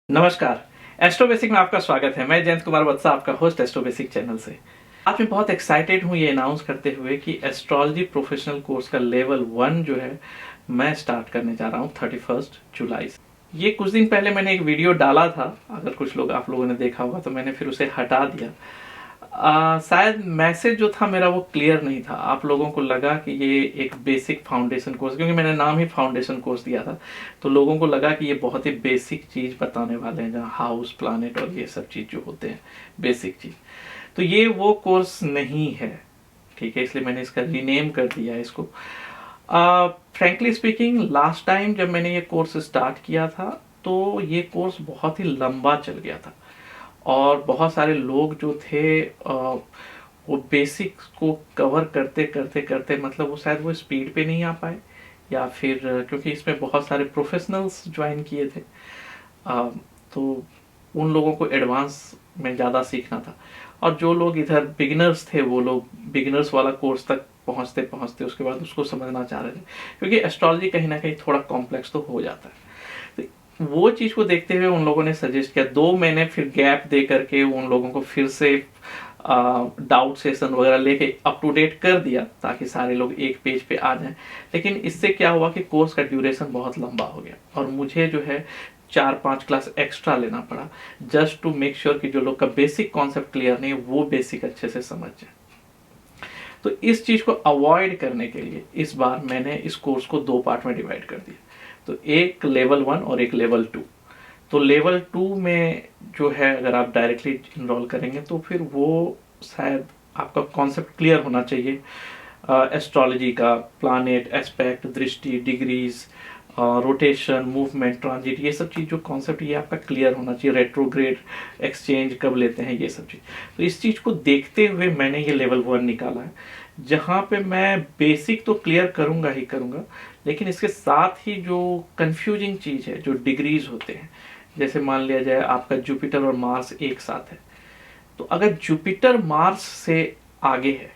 नमस्कार। Astro basic में आपका स्वागत है। मैं जयंत कुमार वत्सा, आपका होस्ट एस्ट्रो बेसिक चैनल से। आज मैं बहुत एक्साइटेड हूँ ये अनाउंस करते हुए कि एस्ट्रोलॉजी प्रोफेशनल कोर्स का लेवल 1 जो है मैं स्टार्ट करने जा रहा हूँ 31 जुलाई से। ये कुछ दिन पहले मैंने एक वीडियो डाला था, अगर कुछ लोग आप लोगों ने देखा होगा तो मैंने फिर उसे हटा दिया। शायद मैसेज जो था मेरा वो क्लियर नहीं था। आप लोगों को लगा कि ये एक बेसिक फाउंडेशन कोर्स, क्योंकि मैंने नाम ही फाउंडेशन कोर्स दिया था, तो लोगों को लगा कि ये बहुत ही बेसिक चीज बताने वाले हैं, जहाँ हाउस प्लानेट और ये सब चीज जो होते हैं बेसिक चीज। तो ये वो कोर्स नहीं है, ठीक है, इसलिए मैंने इसका रीनेम कर दिया है इसको। फ्रेंकली स्पीकिंग, लास्ट टाइम जब मैंने ये कोर्स स्टार्ट किया था तो ये कोर्स बहुत ही लंबा चल गया था और बहुत सारे लोग जो थे वो बेसिक्स को कवर करते करते करते मतलब वो शायद वो स्पीड पे नहीं आ पाए, या फिर क्योंकि इसमें बहुत सारे प्रोफेशनल्स ज्वाइन किए थे, तो उन लोगों को एडवांस में ज़्यादा सीखना था। और जो लोग इधर बिगिनर्स थे वो लोग बिगिनर्स वाला कोर्स तक पहुंचते पहुंचते उसके बाद उसको समझना चाह रहे थे, क्योंकि एस्ट्रोलॉजी कहीं ना कहीं थोड़ा कॉम्प्लेक्स तो हो जाता है। तो वो चीज़ को देखते हुए उन लोगों ने सजेस्ट किया, 2 महीने फिर गैप दे करके उन लोगों को फिर से डाउट सेशन वगैरह लेके अप टू डेट कर दिया ताकि सारे लोग एक पेज पे आ जाएं। लेकिन इससे क्या हुआ कि कोर्स का ड्यूरेशन बहुत लंबा हो गया और मुझे जो है 4-5 क्लास एक्स्ट्रा लेना पड़ा, जस्ट टू मेक श्योर कि जो लोग का बेसिक कॉन्सेप्ट क्लियर नहीं है वो बेसिक अच्छे से समझ जाए। तो इस चीज को अवॉइड करने के लिए इस बार मैंने इस कोर्स को 2 पार्ट में डिवाइड कर दिया। तो एक लेवल 1 और एक लेवल 2। तो लेवल 2 में जो है अगर आप डायरेक्टली इनरोल करेंगे तो फिर वो शायद आपका कॉन्सेप्ट क्लियर होना चाहिए एस्ट्रोलॉजी का, प्लानेट, एस्पेक्ट, दृष्टि, डिग्रीज, रोटेशन, मूवमेंट, ट्रांजिट, ये सब चीज़ जो कॉन्सेप्ट ये आपका क्लियर होना चाहिए। रेट्रोग्रेड एक्सचेंज कब लेते हैं, ये सब चीज़। तो इस चीज़ को देखते हुए मैंने ये लेवल 1 निकाला है, जहाँ पे मैं बेसिक तो क्लियर करूँगा ही करूँगा, लेकिन इसके साथ ही जो कंफ्यूजिंग चीज़ है, जो डिग्रीज होते हैं, जैसे मान लिया जाए आपका जुपिटर और मार्स एक साथ है, तो अगर जुपिटर मार्स से आगे है,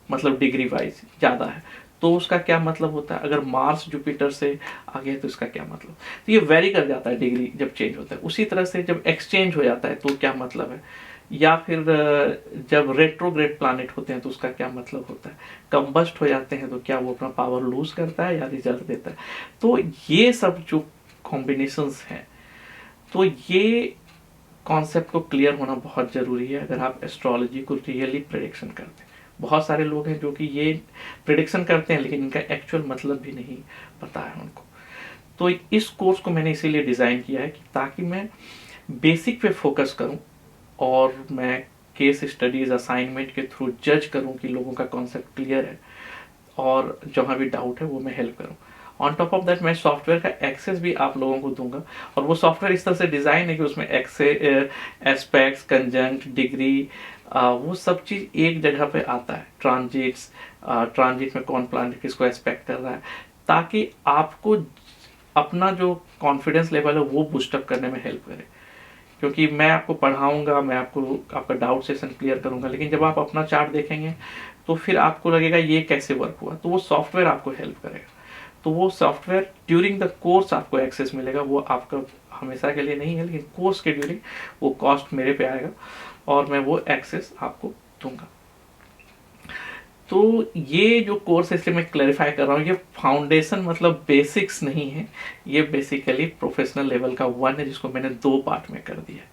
मतलब डिग्री वाइज ज़्यादा है, तो उसका क्या मतलब होता है। अगर मार्स जुपिटर से आगे है तो इसका क्या मतलब। तो ये वेरी कर जाता है डिग्री जब चेंज होता है। उसी तरह से जब एक्सचेंज हो जाता है तो क्या मतलब है, या फिर जब रेट्रोग्रेड प्लैनेट होते हैं तो उसका क्या मतलब होता है। कंबस्ट हो जाते हैं तो क्या वो अपना पावर लूज करता है या रिजल्ट देता है। तो ये सब जो कॉम्बिनेशंस हैं, तो ये कॉन्सेप्ट को क्लियर होना बहुत जरूरी है अगर आप एस्ट्रोलॉजी को रियली प्रेडिक्शन करते हैं। बहुत सारे लोग हैं जो कि ये प्रेडिक्शन करते हैं लेकिन इनका एक्चुअल मतलब भी नहीं पता है उनको। तो इस कोर्स को मैंने इसीलिए डिज़ाइन किया है कि ताकि मैं बेसिक पे फोकस करूं और मैं केस स्टडीज असाइनमेंट के थ्रू जज करूं कि लोगों का कॉन्सेप्ट क्लियर है, और जहां भी डाउट है वो मैं हेल्प करूं। ऑन टॉप ऑफ दैट मैं सॉफ्टवेयर का एक्सेस भी आप लोगों को दूंगा, और वो सॉफ्टवेयर इस तरह से डिज़ाइन है कि उसमें एस्पेक्ट्स, कंजंक्ट, डिग्री, वो सब चीज़ एक जगह पे आता है। ट्रांजिट्स, ट्रांजिट में कौन प्लैनेट किसको एस्पेक्ट कर रहा है, ताकि आपको अपना जो कॉन्फिडेंस लेवल है वो बूस्टअप करने में हेल्प करे। क्योंकि मैं आपको पढ़ाऊंगा, मैं आपको आपका डाउट सेशन क्लियर करूंगा, लेकिन जब आप अपना चार्ट देखेंगे तो फिर आपको लगेगा ये कैसे वर्क हुआ, तो वो सॉफ्टवेयर आपको हेल्प करेगा। तो वो सॉफ्टवेयर ड्यूरिंग द कोर्स आपको एक्सेस मिलेगा, वो आपका हमेशा के लिए नहीं है, लेकिन कोर्स के ड्यूरिंग वो कॉस्ट मेरे पे आएगा और मैं वो एक्सेस आपको दूंगा। तो ये जो कोर्स है, इसलिए मैं क्लैरिफाई कर रहा हूँ, ये फाउंडेशन मतलब बेसिक्स नहीं है, ये बेसिकली प्रोफेशनल लेवल का 1 है, जिसको मैंने 2 पार्ट में कर दिया।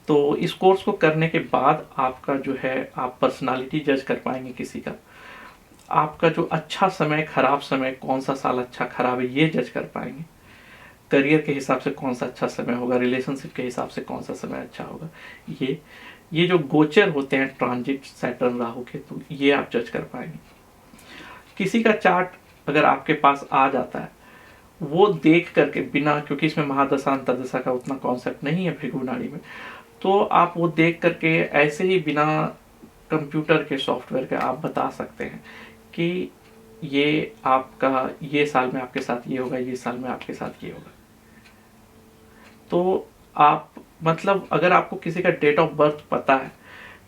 तो इस कोर्स को करने के बाद आपका जो है आप पर्सनालिटी जज कर पाएंगे किसी का, आपका जो अच्छा समय खराब समय, कौन सा साल अच्छा खराब है ये जज कर पाएंगे, करियर के हिसाब से कौन सा अच्छा समय होगा, रिलेशनशिप के हिसाब से कौन सा समय अच्छा होगा। ये जो गोचर होते हैं ट्रांजिट सैटर्न राहु के, तो ये आप जज कर पाएंगे। किसी का चार्ट अगर आपके पास आ जाता है, वो देख करके बिना, क्योंकि इसमें महादशा अंतर्दशा का उतना कॉन्सेप्ट नहीं है भृगुनाड़ी में, तो आप वो देख करके ऐसे ही बिना कंप्यूटर के सॉफ्टवेयर के आप बता सकते हैं कि ये आपका ये साल में आपके साथ ये होगा, ये साल में आपके साथ ये होगा। तो आप मतलब अगर आपको किसी का डेट ऑफ बर्थ पता है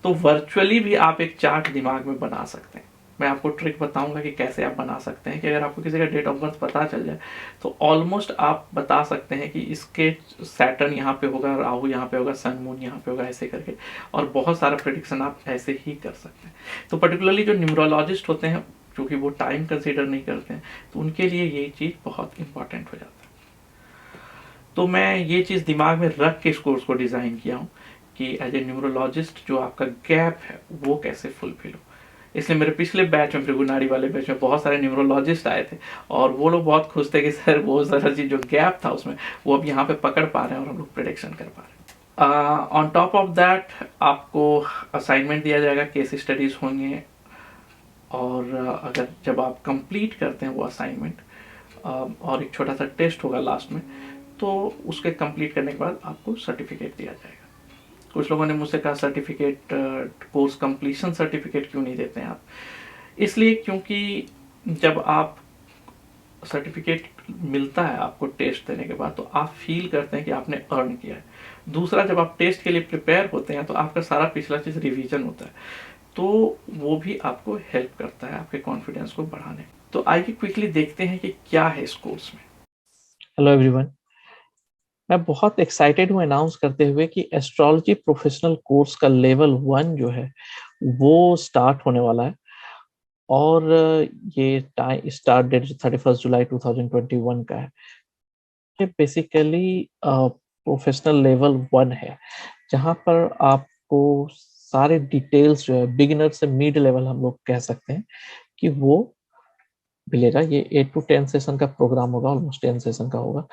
तो वर्चुअली भी आप एक चार्ट दिमाग में बना सकते हैं। मैं आपको ट्रिक बताऊंगा कि कैसे आप बना सकते हैं कि अगर आपको किसी का डेट ऑफ बर्थ पता चल जाए तो ऑलमोस्ट आप बता सकते हैं कि इसके सैटर्न यहाँ पे होगा, राहु यहाँ पे होगा, सन मून यहाँ पे होगा, ऐसे करके। और बहुत सारा प्रेडिक्शन आप ऐसे ही कर सकते हैं। तो पर्टिकुलरली जो न्यूमरोलॉजिस्ट होते हैं, क्योंकि वो टाइम कंसीडर नहीं करते हैं, तो उनके लिए ये चीज़ बहुत इंपॉर्टेंट हो जाता है। तो मैं ये चीज़ दिमाग में रख के इस कोर्स को डिज़ाइन किया हूँ कि एज ए न्यूमरोलॉजिस्ट जो आपका गैप है वो कैसे फुलफिल हो। इसलिए मेरे पिछले बैच में, भृगुनाड़ी वाले बैच में, बहुत सारे न्यूमरोलॉजिस्ट आए थे और वो लोग बहुत खुश थे कि सर वो सारा चीज़ जो गैप था उसमें वो अब यहाँ पे पकड़ पा रहे हैं और हम लोग प्रेडिक्शन कर पा रहे हैं। ऑन टॉप ऑफ दैट आपको असाइनमेंट दिया जाएगा, केस स्टडीज होंगे, और अगर जब आप कंप्लीट करते हैं वो असाइनमेंट और एक छोटा सा टेस्ट होगा लास्ट में, तो उसके कंप्लीट करने के बाद आपको सर्टिफिकेट दिया जाएगा। कुछ लोगों ने मुझसे कहा सर्टिफिकेट, कोर्स कंप्लीशन सर्टिफिकेट क्यों नहीं देते हैं आप? इसलिए क्योंकि जब आप सर्टिफिकेट मिलता है आपको टेस्ट देने के बाद, तो आप फील करते हैं कि आपने अर्न किया है। दूसरा, जब आप टेस्ट के लिए प्रिपेयर होते हैं तो आपका सारा पिछला चीज़ रिवीजन होता है, तो वो भी आपको हेल्प करता है आपके कॉन्फिडेंस को बढ़ाने। तो आइए क्विकली देखते हैं कि क्या है इस कोर्स में। हेलो एवरीवन, मैं बहुत एक्साइटेड हूँ अनाउंस करते हुए कि एस्ट्रोलॉजी प्रोफेशनल कोर्स का लेवल 1 जो है वो स्टार्ट होने वाला है। और ये स्टार्ट डेट 31 जुलाई 2021 का है। ये बेसिकली प्रोफेशनल लेवल 1 है, जहाँ पर आपको सारे डिटेल्स जो है बिगिनर से मिड लेवल हम लोग कह सकते हैं कि वो मिलेगा। ये 8 to 10 सेशन का प्रोग्राम होगा, ऑलमोस्ट 10 सेशन का होगा।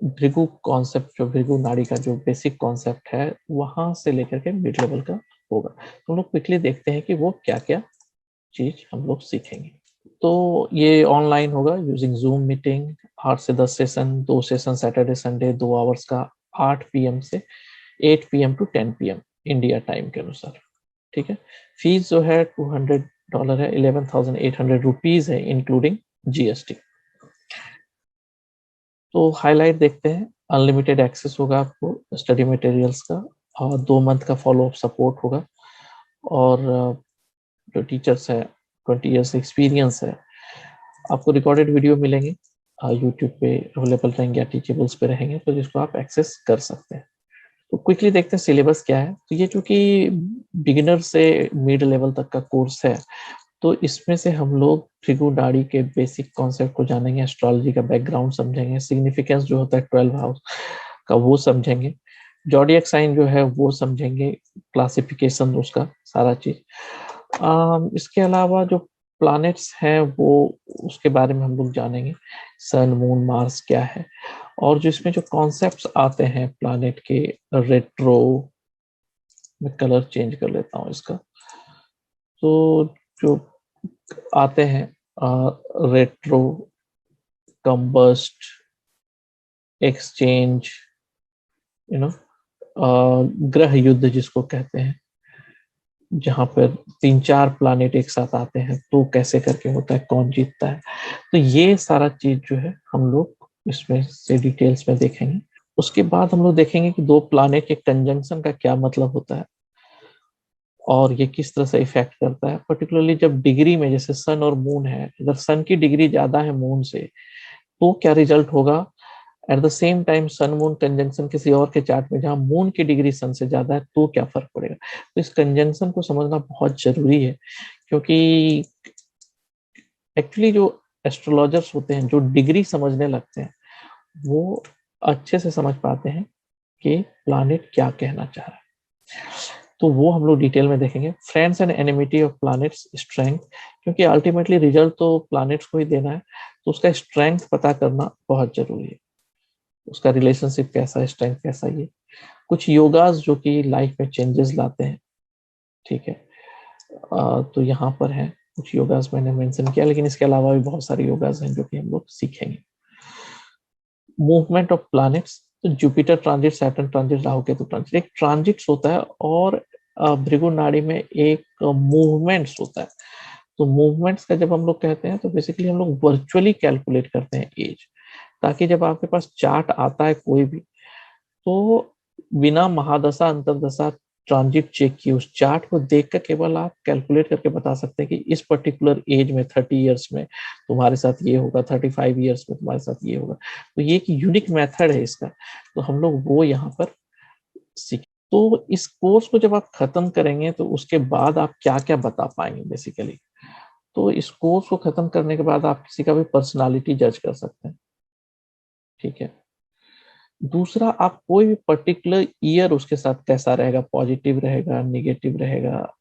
भृगु कॉन्सेप्ट, जो भृगु नाड़ी का जो बेसिक कॉन्सेप्ट है, वहां से लेकर के मिड लेवल का होगा। तो हम लोग क्विकली देखते हैं कि वो क्या क्या चीज हम लोग सीखेंगे। तो ये ऑनलाइन होगा यूजिंग जूम मीटिंग। 8 से 10 session, 2 session Saturday Sunday 2 hours का, 8 PM से 8 PM to 10 PM India time के अनुसार। ठीक है। फीस जो है $200 है, 11,800 रुपीज है इंक्लूडिंग GST। तो हाईलाइट देखते हैं। अनलिमिटेड एक्सेस होगा आपको स्टडी मटेरियल्स का, और 2 मंथ का फॉलो अप सपोर्ट होगा। और जो टीचर्स है 20 ईयर्स एक्सपीरियंस है। आपको रिकॉर्डेड वीडियो मिलेंगे, यूट्यूब पे अवेलेबल रहेंगे या टीचेबल्स पे रहेंगे, तो जिसको आप एक्सेस कर सकते हैं। तो क्विकली देखते हैं सिलेबस क्या है। तो ये चूंकि बिगिनर से मिड लेवल तक का कोर्स है, तो इसमें से हम लोग भृगु नाड़ी के बेसिक कॉन्सेप्ट को जानेंगे, एस्ट्रोलॉजी का बैकग्राउंड समझेंगे, सिग्निफिकेंस जो होता है 12 हाउस का वो समझेंगे, जॉडियक साइन जो है वो समझेंगे, क्लासिफिकेशन उसका सारा चीज। इसके अलावा जो प्लैनेट्स हैं वो उसके बारे में हम लोग जानेंगे, सन मून मार्स क्या है। और जो इसमें जो कॉन्सेप्ट्स आते हैं प्लैनेट के, रेट्रो, मैं कलर चेंज कर लेता हूँ इसका। तो जो आते हैं retro, combust, exchange, you know, ग्रह युद्ध जिसको कहते हैं, जहां पर 3-4 प्लानिट एक साथ आते हैं, तो कैसे करके होता है, कौन जीतता है। तो ये सारा चीज जो है हम लोग इसमें से डिटेल्स में देखेंगे। उसके बाद हम लोग देखेंगे कि 2 प्लानिट के कंजंक्शन का क्या मतलब होता है और ये किस तरह से इफेक्ट करता है। पर्टिकुलरली जब डिग्री में, जैसे सन और मून है, अगर सन की डिग्री ज्यादा है मून से, तो क्या रिजल्ट होगा। At the same time sun moon conjunction किसी और के चार्ट में जहां मून की डिग्री सन से ज्यादा है, तो क्या फर्क पड़ेगा। तो इस कंजंक्शन को समझना बहुत जरूरी है, क्योंकि एक्चुअली जो एस्ट्रोलॉजर्स होते हैं जो डिग्री समझने लगते हैं, वो अच्छे से समझ पाते हैं कि प्लैनेट क्या कहना चाह रहा है। तो वो हम लोग डिटेल में देखेंगे। Friends and enmity of planets strength, क्योंकि अल्टीमेटली रिजल्ट तो प्लैनेट्स को ही देना है, तो उसका स्ट्रेंथ पता करना बहुत जरूरी है। उसका रिलेशनशिप कैसा है, स्ट्रेंथ कैसा है। ये कुछ योगास जो कि लाइफ में चेंजेस लाते हैं। ठीक है। तो यहाँ पर है कुछ योगास मैंने मेंशन किया, लेकिन इसके अलावा भी बहुत सारे योगास हैं जो कि हम लोग सीखेंगे। मूवमेंट ऑफ प्लैनेट्स, तो Jupiter transit, Saturn transit, Rahu Ketu transit, एक ट्रांजिट्स होता है, और भृगु नाड़ी में एक मूवमेंट्स होता है। तो मूवमेंट्स का जब हम लोग कहते हैं, तो बेसिकली हम लोग वर्चुअली कैलकुलेट करते हैं एज, ताकि जब आपके पास चार्ट आता है कोई भी, तो बिना महादशा अंतरदशा ट्रांजिट चेक की, उस चार्ट को देख कर केवल आप कैलकुलेट करके बता सकते हैं कि इस पर्टिकुलर एज में 30 इयर्स में तुम्हारे साथ ये होगा, 35 इयर्स में तुम्हारे साथ ये होगा। तो ये एक यूनिक मेथड है इसका, तो हम लोग वो यहाँ पर सीख। तो इस कोर्स को जब आप खत्म करेंगे तो उसके बाद आप क्या क्या बता पाएंगे बेसिकली। तो इस कोर्स को खत्म करने के बाद आप किसी का भी पर्सनालिटी जज कर सकते हैं, ठीक है। दूसरा, आप कोई भी पर्टिकुलर ईयर उसके साथ कैसा रहेगा, पॉजिटिव रहेगा, नेगेटिव रहेगा,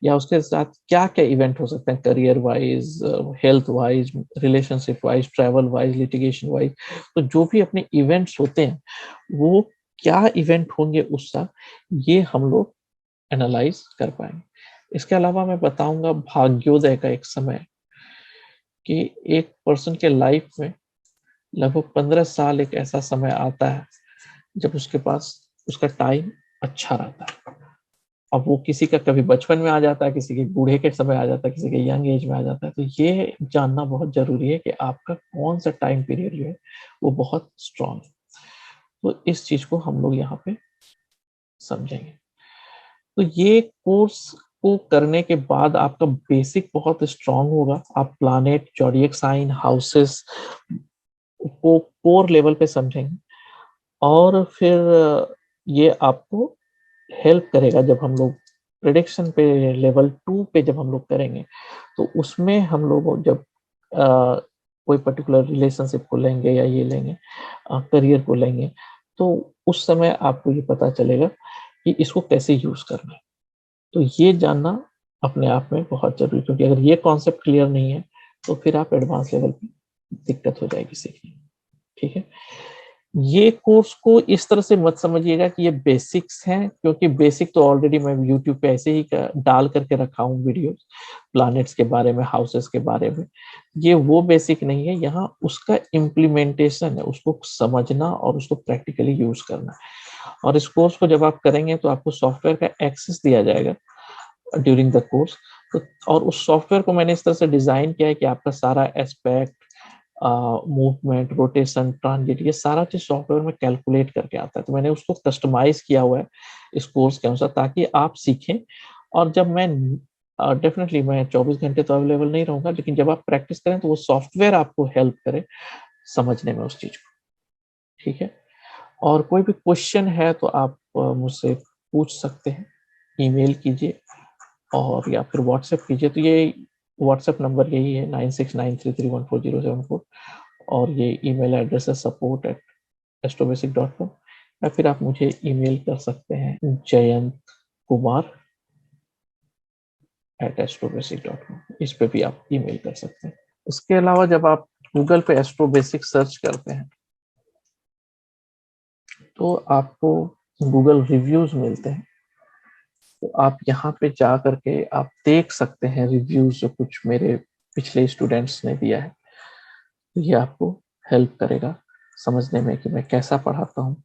या उसके साथ क्या क्या इवेंट हो सकते हैं, career wise, health wise, relationship wise, travel wise, litigation wise. तो जो भी अपने इवेंट्स होते हैं वो क्या इवेंट होंगे उस साल, ये हम लोग एनालाइज कर पाएंगे। इसके अलावा मैं बताऊंगा भाग्योदय का एक समय, कि एक पर्सन के लाइफ में लगभग 15 साल एक ऐसा समय आता है जब उसके पास उसका टाइम अच्छा रहता है। अब वो किसी का कभी बचपन में आ जाता है, किसी के बूढ़े के समय आ जाता है, किसी के यंग एज में आ जाता है। तो ये जानना बहुत जरूरी है कि आपका कौन सा टाइम पीरियड जो है वो बहुत स्ट्रांग है। तो इस चीज को हम लोग यहाँ पे समझेंगे। तो ये कोर्स को करने के बाद आपका बेसिक बहुत स्ट्रांग होगा। आप प्लैनेट, जॉडियक साइन, हाउसेस को कोर लेवल पे समझेंगे, और फिर ये आपको हेल्प करेगा जब हम लोग प्रिडिक्शन पे लेवल 2 पे जब हम लोग करेंगे। तो उसमें हम लोग जब कोई पर्टिकुलर रिलेशनशिप को लेंगे या ये लेंगे, करियर को लेंगे, तो उस समय आपको ये पता चलेगा कि इसको कैसे यूज करना है। तो ये जानना अपने आप में बहुत जरूरी है, क्योंकि अगर ये कॉन्सेप्ट क्लियर नहीं है तो फिर आप एडवांस लेवल पे दिक्कत हो जाएगी सीखने में, ठीक है। ये कोर्स को इस तरह से मत समझिएगा कि ये बेसिक्स हैं, क्योंकि बेसिक तो ऑलरेडी मैं यूट्यूब पे ऐसे ही डाल करके रखा हूँ वीडियोस, प्लैनेट्स के बारे में, हाउसेस के बारे में। ये वो बेसिक नहीं है, यहाँ उसका इम्प्लीमेंटेशन है, उसको समझना और उसको प्रैक्टिकली यूज करना है। और इस कोर्स को जब आप करेंगे तो आपको सॉफ्टवेयर का एक्सेस दिया जाएगा ड्यूरिंग द कोर्स। तो और उस सॉफ्टवेयर को मैंने इस तरह से डिजाइन किया है कि आपका सारा एस्पेक्ट, मूवमेंट, रोटेशन, ट्रांजिट, ये सारा चीज सॉफ्टवेयर में कैलकुलेट करके आता है। तो मैंने उसको कस्टमाइज किया हुआ है इस कोर्स के अनुसार, ताकि आप सीखें। और जब मैं डेफिनेटली मैं 24 घंटे तो अवेलेबल नहीं रहूंगा, लेकिन जब आप प्रैक्टिस करें तो वो सॉफ्टवेयर आपको हेल्प करे समझने में उस चीज को, ठीक है। और कोई भी क्वेश्चन है तो आप मुझसे पूछ सकते हैं, ईमेल कीजिए और या फिर व्हाट्सएप कीजिए। तो ये व्हाट्सएप नंबर यही है, 9693314074, और ये ईमेल एड्रेस है support@astrobasic.com, या फिर आप मुझे ईमेल कर सकते हैं jayantkumar@astrobasic.com, इस पे भी आप ईमेल कर सकते हैं। इसके अलावा जब आप गूगल पे एस्ट्रोबेसिक सर्च करते हैं तो आपको गूगल रिव्यूज मिलते हैं। तो आप यहाँ पे जा करके आप देख सकते हैं रिव्यूज जो कुछ मेरे पिछले स्टूडेंट्स ने दिया है। तो ये आपको हेल्प करेगा समझने में कि मैं कैसा पढ़ाता हूँ।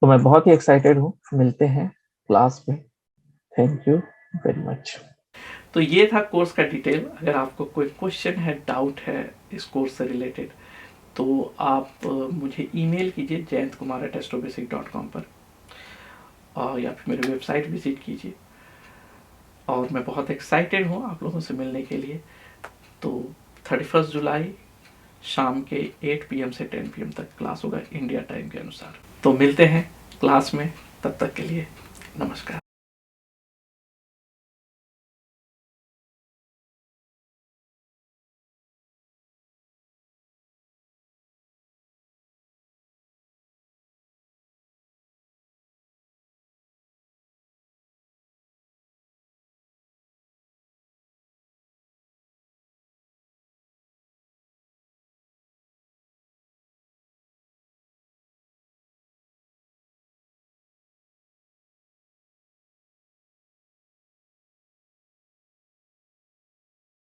तो मैं बहुत ही एक्साइटेड हूँ, मिलते हैं क्लास में। Thank you very much. तो ये था कोर्स का डिटेल। अगर आपको कोई क्वेश्चन है, डाउट है इस कोर्स से रिलेटेड, तो आप मुझे ईमेल कीजिए jayantkumar@astrobasic.com पर, और या फिर मेरी वेबसाइट विजिट कीजिए। और मैं बहुत एक्साइटेड हूँ आप लोगों से मिलने के लिए। तो 31 जुलाई शाम के 8 PM से 10 PM तक क्लास होगा इंडिया टाइम के अनुसार। तो मिलते हैं क्लास में, तब तक के लिए नमस्कार।